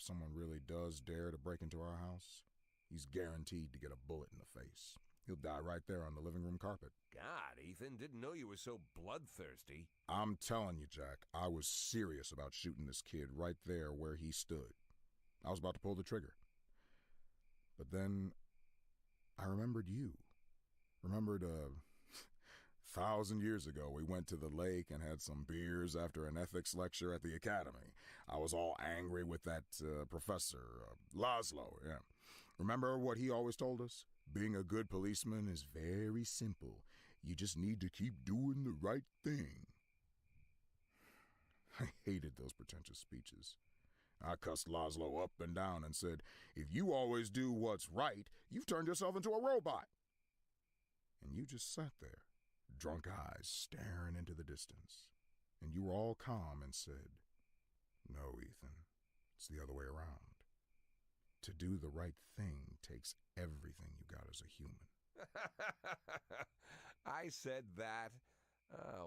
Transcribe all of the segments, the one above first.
if someone really does dare to break into our house, he's guaranteed to get a bullet in the face. He'll die right there on the living room carpet. God, Ethan, didn't know you were so bloodthirsty. I'm telling you, Jack, I was serious about shooting this kid right there where he stood. I was about to pull the trigger. But then I remembered you. Remembered 1,000 years ago, we went to the lake and had some beers after an ethics lecture at the academy. I was all angry with that professor, Laszlo, yeah. Remember what he always told us? Being a good policeman is very simple. You just need to keep doing the right thing. I hated those pretentious speeches. I cussed Laszlo up and down and said, if you always do what's right, you've turned yourself into a robot. And you just sat there, drunk eyes staring into the distance. And you were all calm and said, no, Ethan, it's the other way around. To do the right thing takes everything you got as a human. I said that.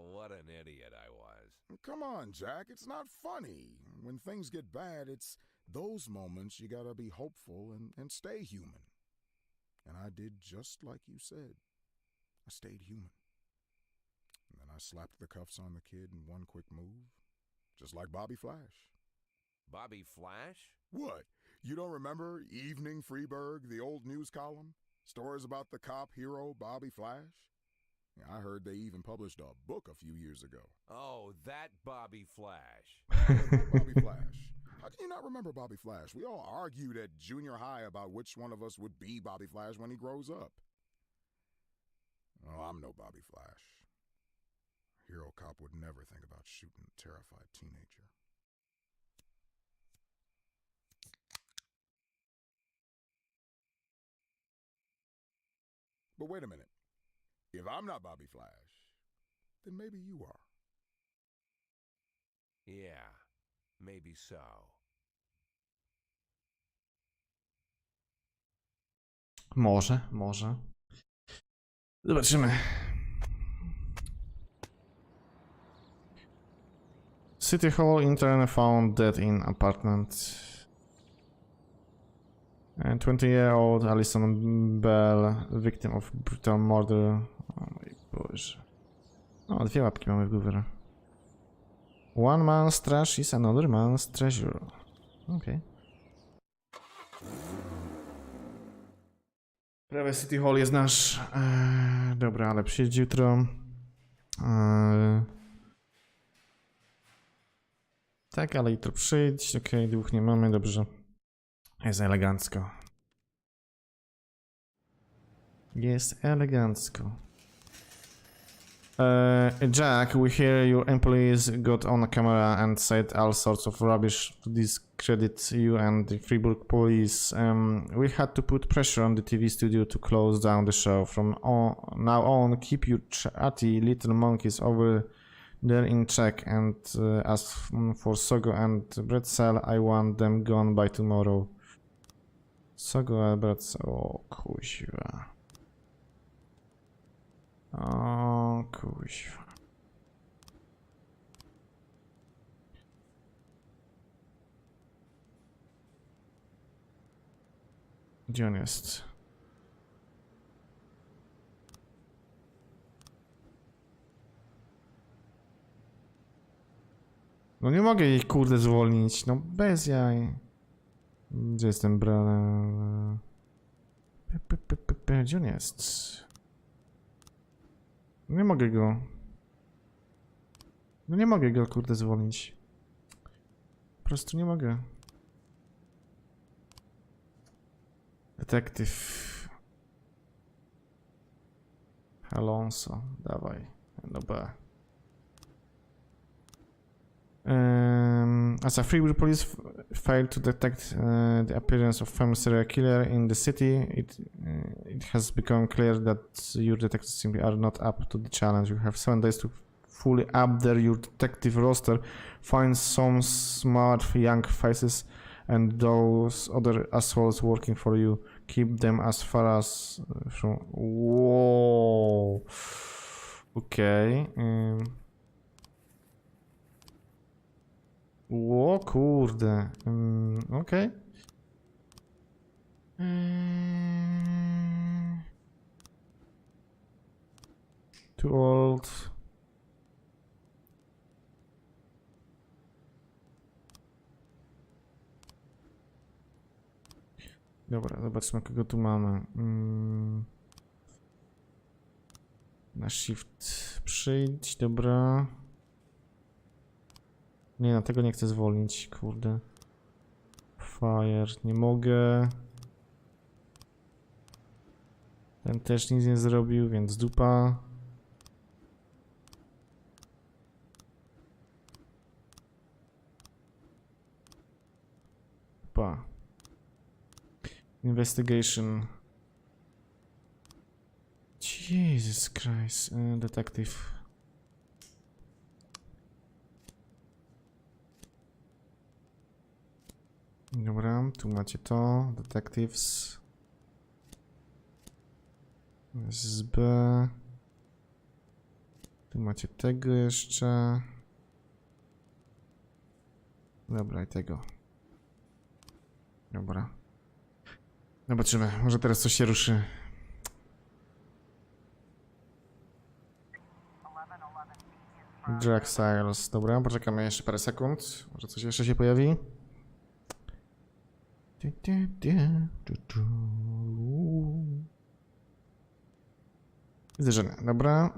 What an idiot I was. Come on, Jack, it's not funny. When things get bad, it's those moments you gotta be hopeful and stay human. And I did just like you said. I stayed human. And then I slapped the cuffs on the kid in one quick move, just like Bobby Flash. Bobby Flash? What? You don't remember Evening Freeburg, the old news column? Stories about the cop hero Bobby Flash? Yeah, I heard they even published a book a few years ago. Oh, that Bobby Flash. Bobby Flash. How can you not remember Bobby Flash? We all argued at junior high about which one of us would be Bobby Flash when he grows up. Oh, I'm no Bobby Flash. A hero cop would never think about shooting a terrified teenager. But wait a minute. If I'm not Bobby Flash, then maybe you are. Yeah, maybe so. Może. Zobaczymy. City Hall intern found dead in apartment. And 20-year-old Alison Bell, victim of brutal murder. O mój Boże. O, 2 łapki mamy w górę. One man's trash is another man's treasure. Okej. Prawie City Hall jest nasz. Dobra, ale przyjdź jutro. Tak, ale jutro przyjdź. Okej, 2 nie mamy, dobrze. Jest elegancko. Jest elegancko. Jack, we hear your employees got on camera and said all sorts of rubbish to discredit you and the Freiburg police. We had to put pressure on the TV studio to close down the show. From now on, keep your chatty little monkeys over there in check. And as for Sogo and Bretzel, I want them gone by tomorrow. Sogo and Bretzel, o kuźwa. O kuźwa. Gdzie on jest? No nie mogę jej kurde zwolnić, no bez jaj. Gdzie jest ten bra... Gdzie on jest? Nie mogę go. No nie mogę go kurde zwolnić. Po prostu nie mogę. Detektyw. Alonso, dawaj. No B. As a Freiburg police failed to detect the appearance of famous serial killer in the city, it has become clear that your detectives simply are not up to the challenge. You have 7 days to fully update your detective roster, find some smart young faces, and those other assholes working for you. Keep them as far as from. Whoa. Okay. O kurde. Okej. Too old. Dobra, zobaczmy kogo tu mamy. Na shift przyjdź, dobra. Nie, na tego nie chcę zwolnić, kurde. Fire, nie mogę. Ten też nic nie zrobił, więc dupa. Dupa. Investigation. Jesus Christ. Detective. Dobra, tu macie to. Detectives. SB. Tu macie tego jeszcze. Dobra, i tego. Dobra. Zobaczymy, może teraz coś się ruszy. Drag Styles. Dobra, poczekamy jeszcze parę sekund. Może coś jeszcze się pojawi. Zderzenie, dobra.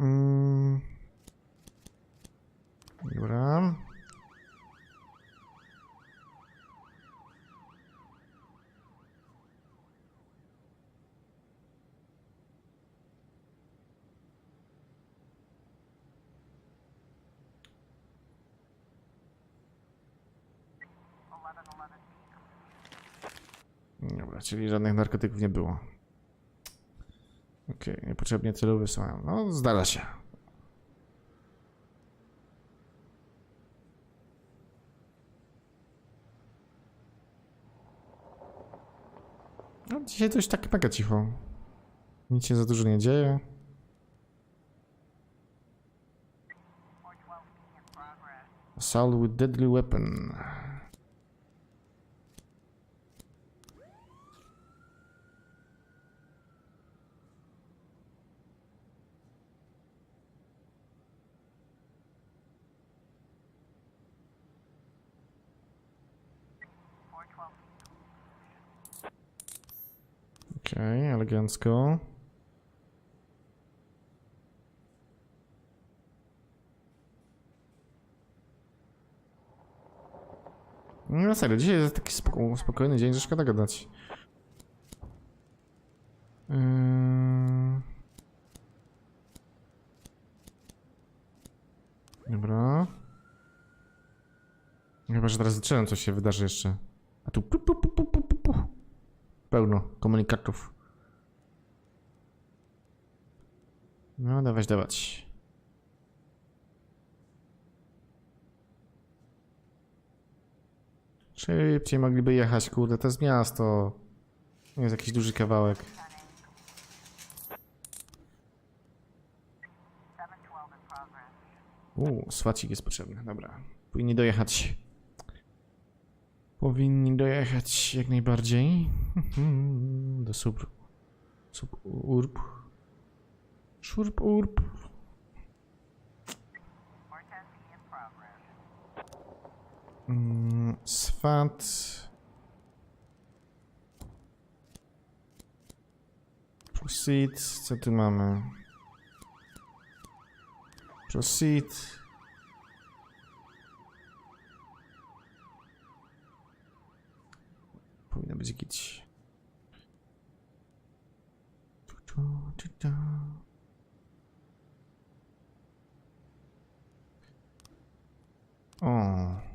Dobra. Dobra, czyli żadnych narkotyków nie było. Okej, niepotrzebnie celu wysłałem. No, zdarza się. No, dzisiaj to już tak mega cicho. Nic się za dużo nie dzieje. Assault with deadly weapon. Okej, elegancko. No serio, dzisiaj jest taki spokojny dzień, że szkoda gadać. Dobra. Chyba, że teraz zaczynam, coś się wydarzy jeszcze. A tu pełno komunikatów. No, dawać. Szybciej mogliby jechać, kurde, to jest miasto. Nie jest jakiś duży kawałek. Swacik jest potrzebny, dobra. Powinni dojechać jak najbardziej. Do suburb. Szurp-urb. Swat. Proceed. Co tu mamy? Proceed. Powinno być gić. O.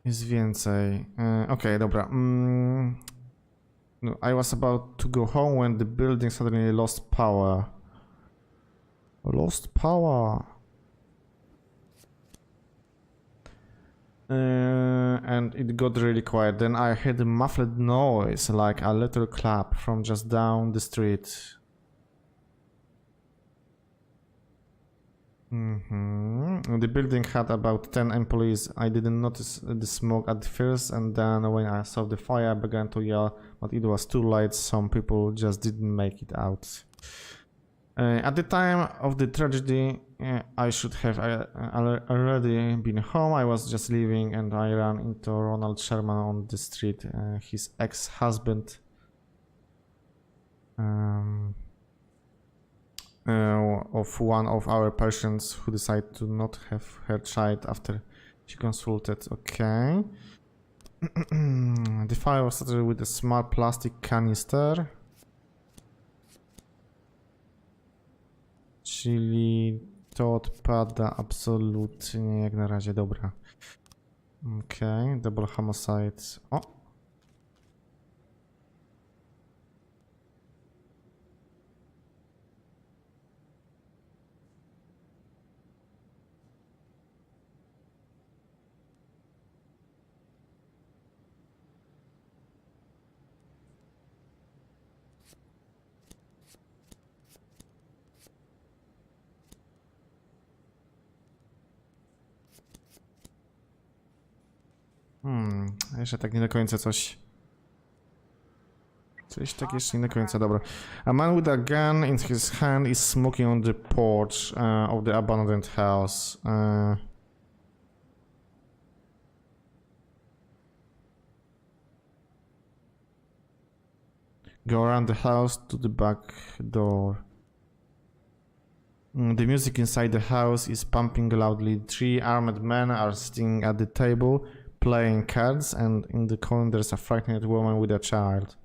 Jest więcej. Okej, dobra. No, I was about to go home when the building suddenly lost power. Lost power. And it got really quiet. Then I heard a muffled noise, like a little clap from just down the street. The building had about 10 employees. I didn't notice the smoke at first, and then when I saw the fire, I began to yell, but it was too late. Some people just didn't make it out. At the time of the tragedy, I should have already been home. I was just leaving, and I ran into Ronald Sherman on the street, his ex-husband. Of one of our patients who decided to not have her child after she consulted. Okay. The fire was started with a small plastic canister. Czyli to odpada absolutnie jak na razie, dobra. Okay, double homicide. O! Jeszcze tak nie do końca coś. Coś tak jeszcze nie do końca, dobra. A man with a gun in his hand is smoking on the porch of the abandoned house. Go around the house to the back door. The music inside the house is pumping loudly. 3 armed men are sitting at the table, playing cards, and in the corner there's a frightened woman with a child.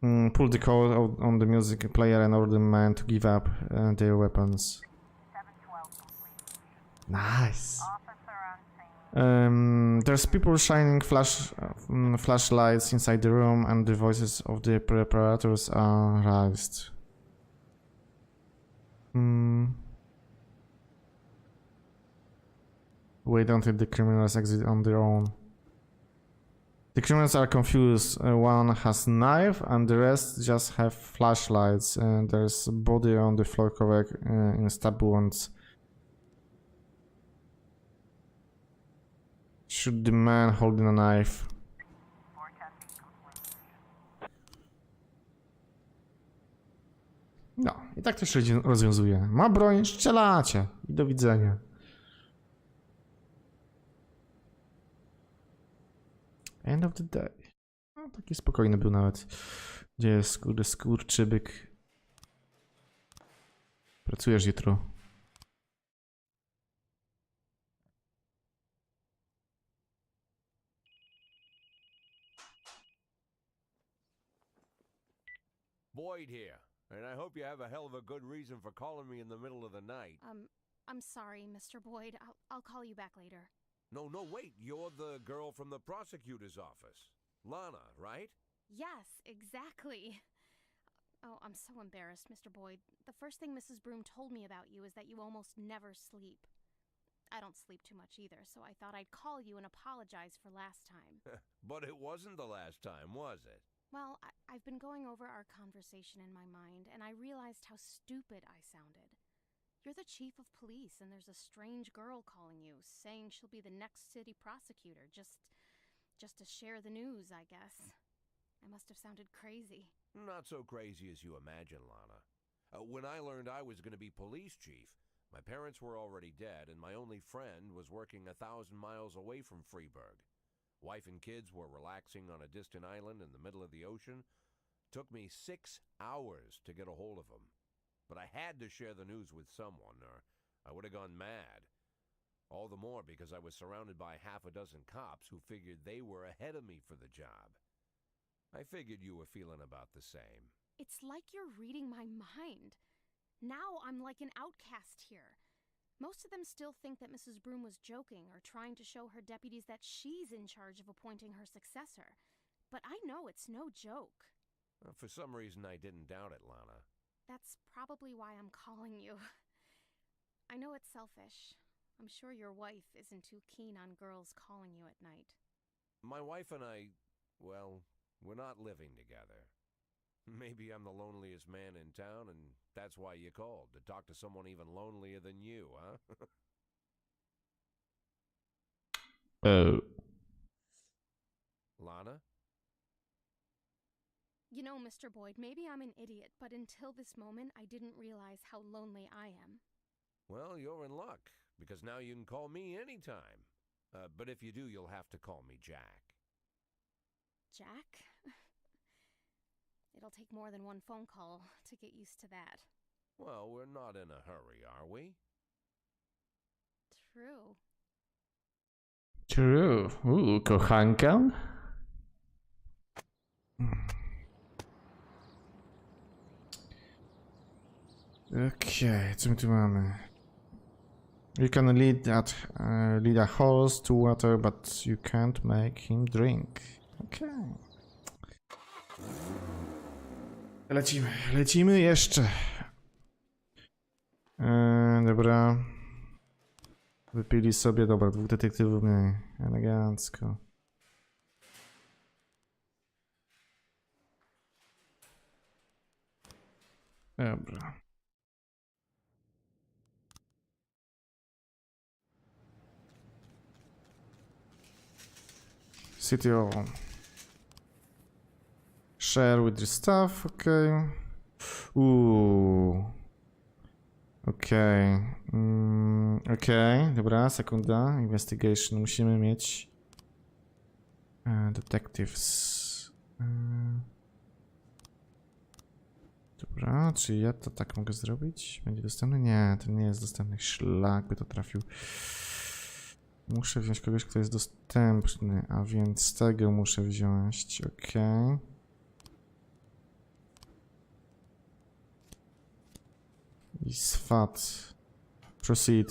Pull the cord on the music player and order the men to give up their weapons. Nice. There's people shining flashlights inside the room, and the voices of the preparators are raised. Wait until the criminals exit on their own. The criminals are confused. One has a knife, and the rest just have flashlights. There's a body on the floor covered in stab wounds. Shoot the man holding a knife. No, i tak to się rozwiązuje. Ma broń, strzelacie. I do widzenia. End of the day. No, taki spokojny był nawet. Gdzie jest, kurde, skurczybyk? Pracujesz jutro. Boyd here, and I hope you have a hell of a good reason for calling me in the middle of the night. I'm sorry, Mr. Boyd. I'll call you back later. No, wait. You're the girl from the prosecutor's office. Lana, right? Yes, exactly. Oh, I'm so embarrassed, Mr. Boyd. The first thing Mrs. Broom told me about you is that you almost never sleep. I don't sleep too much either, so I thought I'd call you and apologize for last time. But it wasn't the last time, was it? Well, I've been going over our conversation in my mind, and I realized how stupid I sounded. You're the chief of police, and there's a strange girl calling you, saying she'll be the next city prosecutor, just to share the news, I guess. I must have sounded crazy. Not so crazy as you imagine, Lana. When I learned I was going to be police chief, my parents were already dead, and my only friend was working 1,000 miles away from Freeburg. Wife and kids were relaxing on a distant island in the middle of the ocean. Took me 6 hours to get a hold of them. But I had to share the news with someone, or I would have gone mad. All the more because I was surrounded by half a dozen cops who figured they were ahead of me for the job. I figured you were feeling about the same. It's like you're reading my mind. Now I'm like an outcast here. Most of them still think that Mrs. Broom was joking or trying to show her deputies that she's in charge of appointing her successor. But I know it's no joke. For some reason, I didn't doubt it, Lana. That's probably why I'm calling you. I know it's selfish. I'm sure your wife isn't too keen on girls calling you at night. My wife and I, well, we're not living together. Maybe I'm the loneliest man in town, and that's why you called, to talk to someone even lonelier than you, huh? Oh. Lana? You know, Mr. Boyd, maybe I'm an idiot, but until this moment, I didn't realize how lonely I am. Well, you're in luck, because now you can call me anytime. But if you do, you'll have to call me Jack. Jack? It'll take more than one phone call to get used to that. Well, we're not in a hurry, are we? True. True. Kochanka? Okej, co my tu mamy? You can lead a horse to water, but you can't make him drink. Okej. Lecimy jeszcze. Dobra. Wypili sobie, dobra, 2 detektywów mniej. Elegancko. Dobra. City of... Share with your stuff, okay. Okej. Okej, dobra, sekunda. Investigation, musimy mieć... detectives. Dobra, czy ja to tak mogę zrobić? Będzie dostępny? Nie, to nie jest dostępny. Szlak by to trafił. Muszę wziąć kogoś, kto jest dostępny, a więc tego muszę wziąć, okej. I swat. Proceed.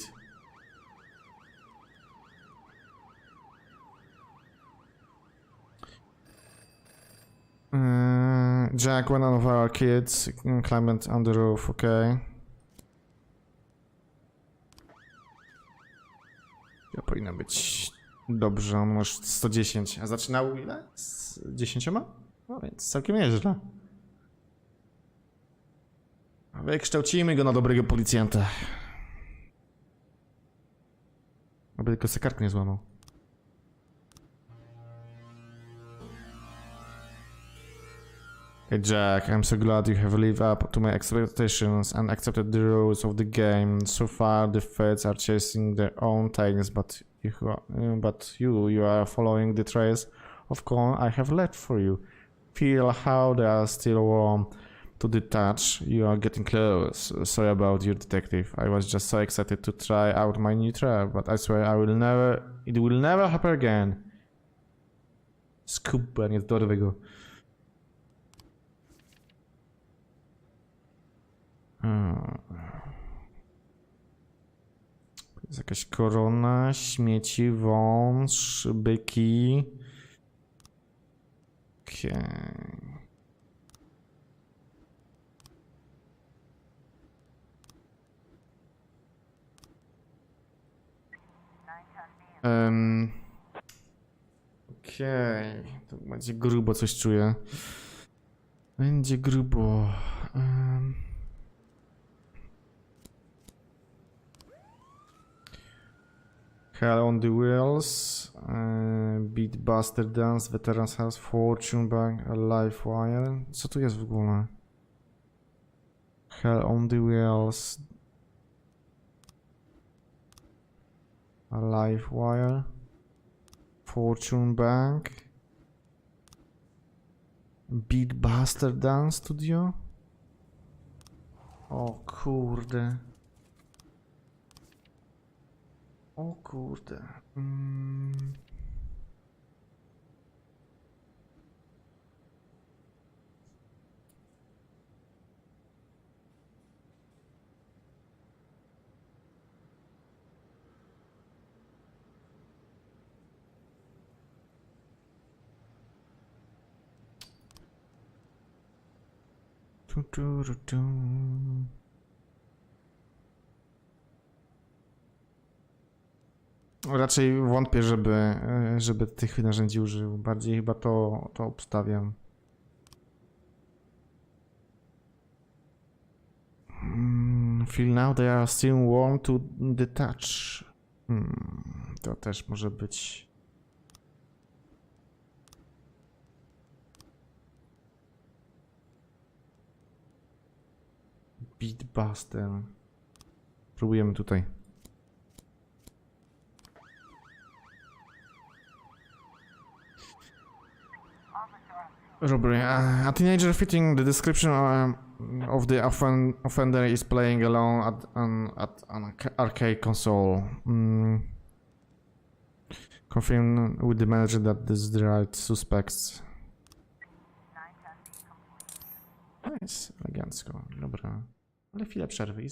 Jack, one of our kids climbed on the roof, okay. To powinno być dobrze, on masz 110, a zaczynał ile? Z 10? No więc całkiem nieźle. Wykształcimy go na dobrego policjanta. Aby tylko sekarkę nie złamał. Hey Jack, I'm so glad you have lived up to my expectations and accepted the rules of the game. So far the fates are chasing their own tails, but you are following the trails of corn I have left for you. Feel how they are still warm to the touch. You are getting close. Sorry about your detective. I was just so excited to try out my new trap, but I swear it will never happen again. Skup, nie dorwę go. Jest jakaś korona, śmieci, wąż, byki. Okej. Okej, to będzie grubo, coś czuję. Będzie grubo. Hell on the Wheels, Beat Buster Dance, Veterans House, Fortune Bank, Life Wire. Co tu jest w ogóle? Hell on the Wheels, Life Wire, Fortune Bank, Beat Buster Dance Studio. O kurde. O kurde. Raczej wątpię, żeby tych narzędzi użył. Bardziej chyba to obstawiam. Feel now they are still warm to the touch. To też może być. Beatbuster. Próbujemy tutaj. Robbery. A teenager fitting the description of the offender is playing alone at an arcade console. Confirm with the manager that this is the right suspects. Nice, elegancko. Dobra. Ale chwilę przerwy.